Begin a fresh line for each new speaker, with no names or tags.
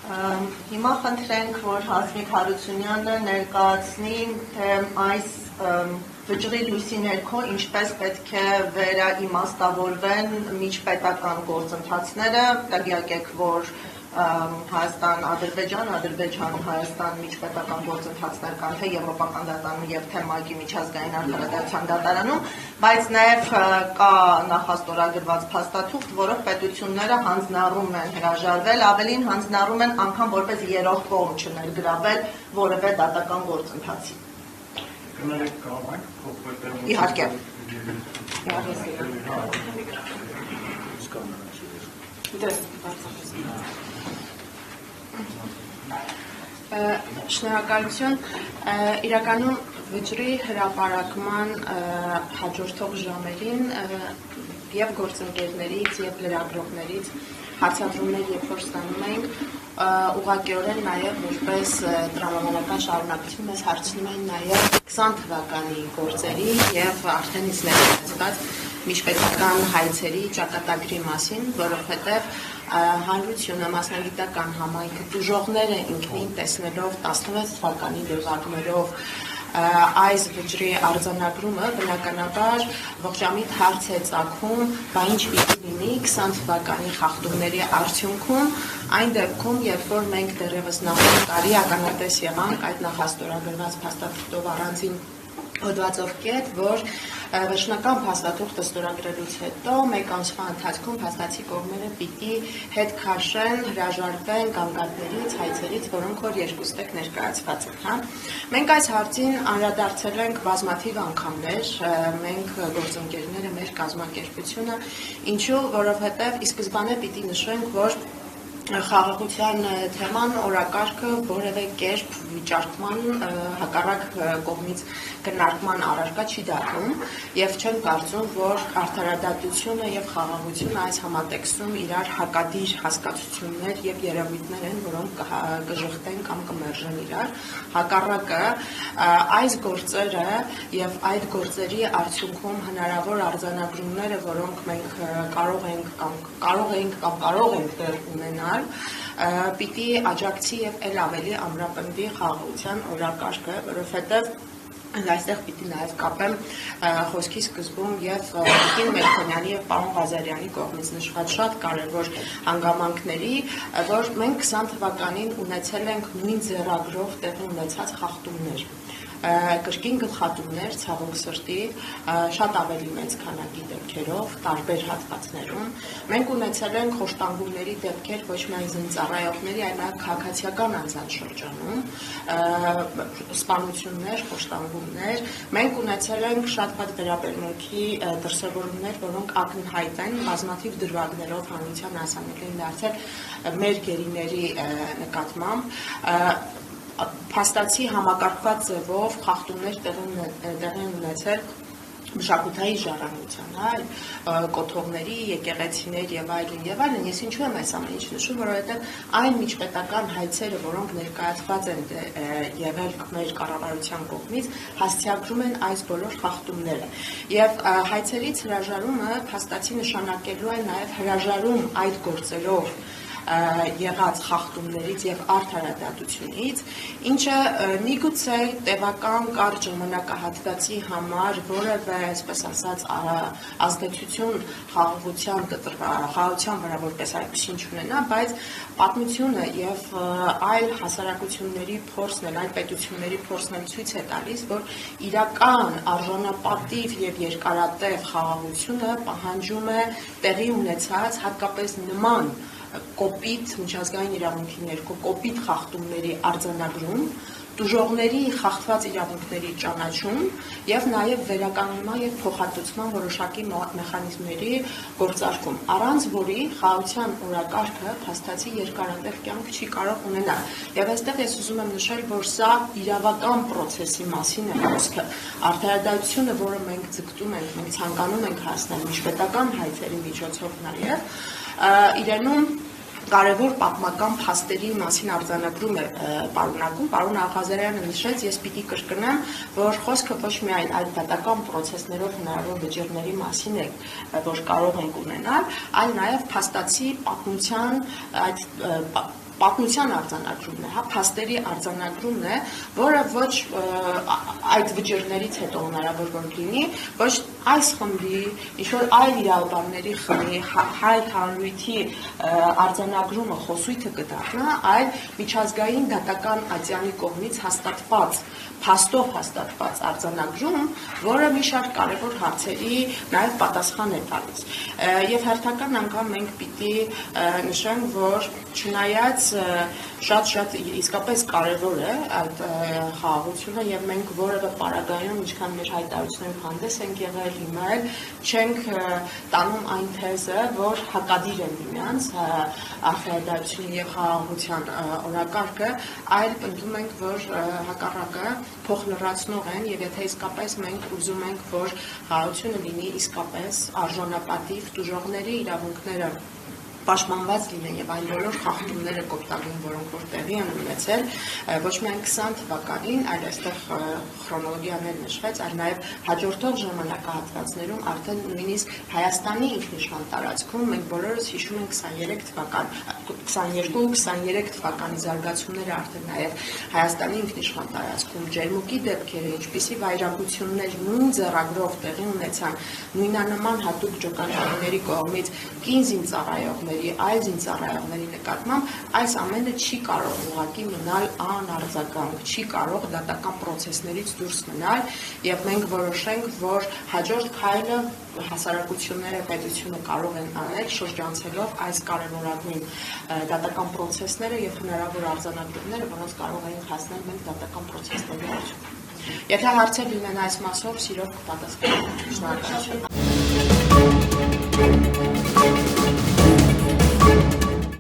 Հիմա խնդրենք, որ Հասմիկ Հարությունյանը ներկայացնի, թե այս վճռի լույսի ներքո ինչպես պետք է վերաիմաստավորվեն միջպետական գործընթացները, տեղյակ եք, որ Հայաստան-Ադրբեջան, Ադրբեջան-Հայաստան միջպետական գործընթացներ կան թե Եվրոպական դատարանում և թե ՄԱԿ-ի միջազգային արդարադատության դատարանում, բայց նաև կա նախաստորագրված փաստաթուղթ, որով պետությունները հանձնառում են հրաժարվել, ավելին հանձնառում են անգամ որպես երրորդ կողմ չներգրավել որևէ դատական գործընթացի։ Իհարկե։
Շնորհակալություն, իրականում վճռի հրապարակման հաջորդող ժամերին և գործընկերներից և լրագրողներից հարցադրումներ երբ որ ստանում ենք, ուղղակիորեն նաև որպես տրամաբանական շարունակություն մեզ հարցնում են նաև 20 թվականի գործերի և արդեն իսկ ներկայացված միջպետական հայցերի ճակատագրի մասին, որովհետև հանրությունը, մասնագիտական համայնքը, տուժողները ինքնին տեսնելով 16 թվականի դեպքերով այս վճռի արձանագրումը բնականաբար ողջամիտ հարց է ծագում, բա ինչ պիտի լինի 20 թվականի խախտումների արդյունքում, այն դեպքում, երբ որ մենք դեռևս նախորդ տարի ականատես եղանք այդ նախաստորագրված փաստաթղթով առանձին հոդվածով կետ, որ վերջնական փաստաթուղթը ստորագրելուց հետո մեկ ամսվա ընթացքում փաստացի կողմերը պիտի հետ քաշեն, հրաժարվեն գանգատներից, հայցերից, որոնք որ երկուստեք ներկայացված են։ Մենք այս հարցին անդրադարձել ենք բազմաթիվ անգամներ, մենք գործընկերները, մեր կազմակերպությունը, ինչու, որովհետև ի սկզբանե պիտի նշենք, որ խաղաղության թեման օրակարգը որևէ կերպ վիճարկման հակառակ կողմից քննարկման առարկա չի դառնում եւ չեմ կարծում, որ արդարադատությունը եւ խաղաղությունը այս համատեքստում իրար հակադիր հասկացություններ եւ երևույթներ են, որոնք կժխտեն կամ կմերժեն իրար, հակառակը այս գործերը եւ այդ գործերի արդյունքում հնարավոր արձանագրումները, որոնք մենք կարող ենք ունենալ պիտի աջակցի և էլ ավելի ամրապնդի խաղաղության օրակարգը, որովհետև այստեղ պիտի նաև կապեմ խոսքի սկզբում և Տիկին Մելքոնյանի և պարոն Ղազարյանի կողմից նշված շատ կարևոր հանգամանքների, որ մենք 20 թվականին ունեցել ենք նույն ձեռագրով տեղի ունեցած խախտումներ, կրկին գլխատումներ, ցավոք սրտի, շատ ավելի մեծ քանակի դեպքերով, տարբեր հատվածներում։ Մենք ունեցել ենք խոշտանգումների դեպքեր ոչ միայն զինծառայողների, այլ նաև քաղաքացիական անձանց շրջանում, սպանություններ, խոշտանգումներ։ Մենք ունեցել ենք շատ վատ վերաբերմունքի դրսևորումներ, որոնք ակնհայտ են, բազմաթիվ դրվագներով հանրության հասանելի են դարձել մեր գերիների նկատմամբ։ Փաստացի համակարգված ձևով խախտումներ տեղի ունեցել մշակութային ժառանգության, կոթողների, եկեղեցիներ եւ այլն, ես ինչու եմ այս ամեն ինչ նշում, որովհետեւ այն միջպետական հայցերը, որոնք ներկայացված են եղել մեր կառավարության կողմից, հասցեագրում են այս բոլոր խախտումները։ Եվ հայցերից հրաժարումը փաստացի նշանակելու է նաեւ հրաժարում այդ գործերով եղած խախտումներից եւ արդարադատությունից, ինչը միգուցե տևական կարճ ժամանակահատվածի համար որևէ, այսպես ասած, ազդեցություն խաղաղության վրա որպես այդպեսին չունենա, բայց պատմությունը եւ այլ հասարակությունների փորձն էլ, այլ պետությունների փորձն էլ ցույց է տալիս, որ իրական արժանապատիվ եւ երկարատև խաղաղությունը պահանջում է տեղի ունեցած հատկապես նման կոպիտ միջազգային իրավունքի ներքո կոպիտ խախտումների արձանագրում, տուժողների խախտված իրավունքների ճանաչում եւ նաեւ վերականգնման եւ փոխհատուցման որոշակի մեխանիզմների գործարկում, առանց որի խաղաղության օրակարգը փաստացի երկարատև կյանք չի կարող ունենալ։ Եվ այստեղ ես ուզում եմ նշել, որ սա իրավական process-ի մասին է խոսքը։ Արդարադատությունը, որը մենք ձգտում ենք, մենք ցանկանում ենք հասնել միջպետական հայցերի միջոցով նաեւ, իրենում կարևոր պատմական փաստերի մասին արձանագրում է պարունակում, պարոն Ղազարյանը նշեց, ես պիտի կրկնեմ, որ խոսքը ոչ միայն այդ դատական process-ներով հնարավոր վճիռների մասին է, որ կարող ենք ունենալ, այլ նաև փաստացի պատմության այդ պատմության արձանագրումն է, հա, փաստերի արձանագրումն է, որը ոչ այդ վճիռներից հետո հնարավոր որ լինի, ոչ այս խմբի, ինչ-որ այլ իրավաբանների խմբի, հայ հանրույթի արձանագրումը խոսույթը կդառնա, այլ միջազգային դատական ատյանի կողմից հաստատված, փաստով հաստատված արձանագրում, որը մի շարք կարևոր հարցերի նաև պատասխան է տալիս։ Եվ հերթական անգամ մենք պիտի նշենք, որ չնայած շատ իսկապես կարևոր է այդ խաղաղությունը եւ մենք որևէ պարագայում ինչքան մեր հայտարարություններով հանդես ենք եղել, հիմա էլ չենք տանում այն թեզը, որ հակադիր են միմյանց արխիվադարությունը եւ խաղաղության օրակարգը, այլ պնդում ենք, որ հակառակը փոխլրացնող են եւ եթե իսկապես մենք ուզում ենք, որ խաղաղությունը լինի իսկապես արժանապատիվ, տուժողների իրավունքները պաշտպանված լինեն եւ այն բոլոր խախտումները կոպտագույն, որոնք որ տեղի են ունեցել, ոչ միայն 20 թվականին, այլ այստեղ քրոնոլոգիաներ նշվեց, այլ նաեւ հաջորդող ժամանակահատվածներում արդեն նույնիսկ Հայաստանի ինքնիշխան տարածքում մենք բոլորս հիշում ենք 22-23 թվականի զարգացումները արդեն նաեւ Հայաստանի ինքնիշխան տարածքում ջերմուկի դեպքերը, ինչպիսի վայրագություններ նույն ձեռագրով տեղի ունեցան նույնանման հատուկ ջոկանջաների կողմից կին զինծառայողների այլ զինծառայողների նկատմամբ այս ամենը չի կարող ուղղակի մնալ անարձագանք, չի կարող դատական պրոցեսներից դուրս մնալ եւ մենք որոշենք, որ հաջորդ քայլը հասարակությունները, պետությունը կարող են անել շրջանցելով այս կարևորագույն դատական պրոցեսները եւ հնարավոր արձանագրումները, որոնց կարող են հասնել մենք դատական պրոցեսների արդյունքում։ Եթե հարցեր լինեն այս մասով, սիրով կպատասխանեմ։ Շնորհակալություն։